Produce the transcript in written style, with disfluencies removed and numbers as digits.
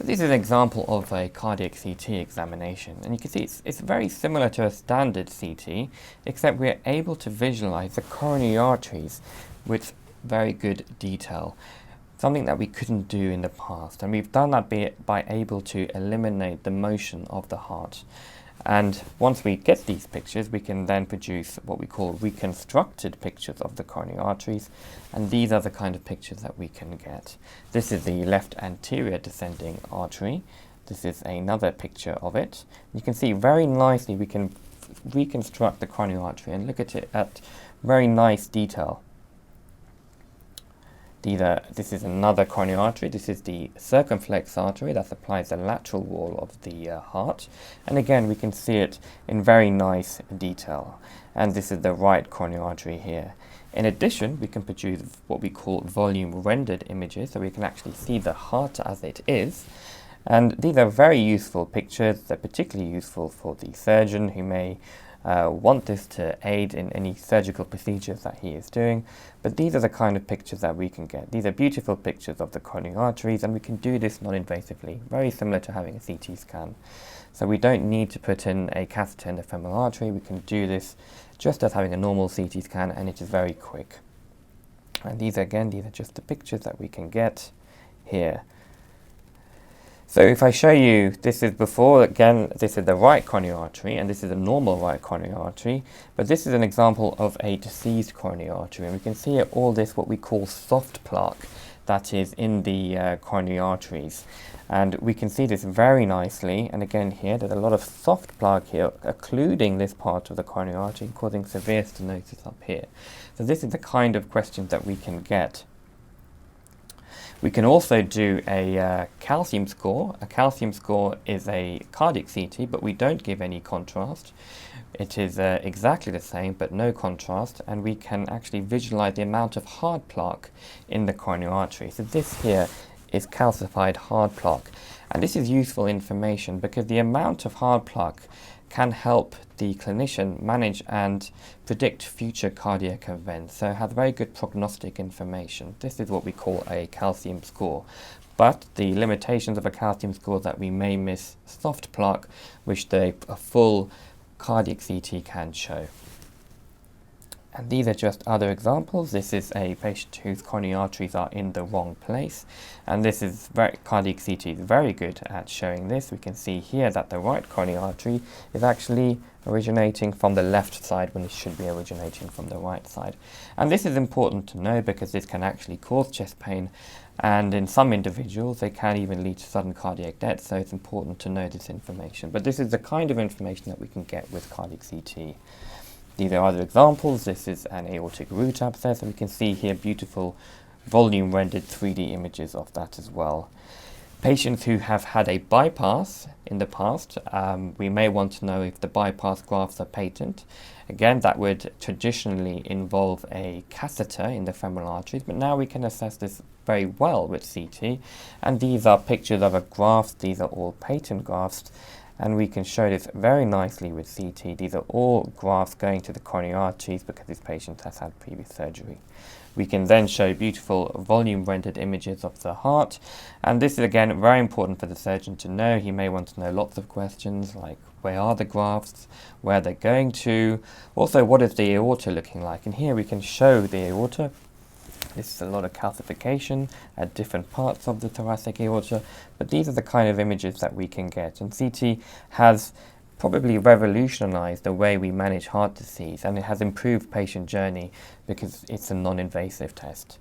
This is an example of a cardiac CT examination, and you can see it's very similar to a standard CT, except we're able to visualize the coronary arteries with very good detail, something that we couldn't do in the past. And we've done that by able to eliminate the motion of the heart. And once we get these pictures, we can then produce what we call reconstructed pictures of the coronary arteries, and these are the kind of pictures that we can get. This is the left anterior descending artery. This is another picture of it. You can see very nicely we can reconstruct the coronary artery and look at it at very nice detail. This is another coronary artery. This is the circumflex artery that supplies the lateral wall of the heart. And again, we can see it in very nice detail. And this is the right coronary artery here. In addition, we can produce what we call volume rendered images, so we can actually see the heart as it is. And these are very useful pictures. They're particularly useful for the surgeon who may want this to aid in any surgical procedures that he is doing. But these are the kind of pictures that we can get. These are beautiful pictures of the coronary arteries, and we can do this non-invasively, very similar to having a CT scan. So we don't need to put in a catheter in the femoral artery. We can do this just as having a normal CT scan, and it is very quick. And these are just the pictures that we can get here. So if I show you, this is before, again, this is the right coronary artery, and this is a normal right coronary artery, but this is an example of a diseased coronary artery, and we can see here all this, what we call soft plaque, that is in the coronary arteries. And we can see this very nicely, and again here, there's a lot of soft plaque here, occluding this part of the coronary artery, causing severe stenosis up here. So this is the kind of questions that we can get. We can also do a calcium score. A calcium score is a cardiac CT, but we don't give any contrast. It is exactly the same, but no contrast, and we can actually visualize the amount of hard plaque in the coronary artery. So this here is calcified hard plaque, and this is useful information because the amount of hard plaque can help the clinician manage and predict future cardiac events. So it has very good prognostic information. This is what we call a calcium score. But the limitations of a calcium score is that we may miss soft plaque, which a full cardiac CT can show. And these are just other examples. This is a patient whose coronary arteries are in the wrong place. And this is cardiac CT is very good at showing this. We can see here that the right coronary artery is actually originating from the left side when it should be originating from the right side. And this is important to know because this can actually cause chest pain. And in some individuals, they can even lead to sudden cardiac death. So it's important to know this information. But this is the kind of information that we can get with cardiac CT. These are other examples. This is an aortic root abscess, and we can see here beautiful volume rendered 3D images of that as well. Patients who have had a bypass in the past, we may want to know if the bypass grafts are patent. Again, that would traditionally involve a catheter in the femoral arteries, but now we can assess this very well with CT. And these are pictures of a graft. These are all patent grafts. And we can show this very nicely with CT. These are all grafts going to the coronary arteries because this patient has had previous surgery. We can then show beautiful volume rendered images of the heart. And this is again very important for the surgeon to know. He may want to know lots of questions like where are the grafts, where they're going to, also what is the aorta looking like. And here we can show the aorta. This is a lot of calcification at different parts of the thoracic aorta, but these are the kind of images that we can get. And CT has probably revolutionized the way we manage heart disease, and it has improved patient journey because it's a non-invasive test.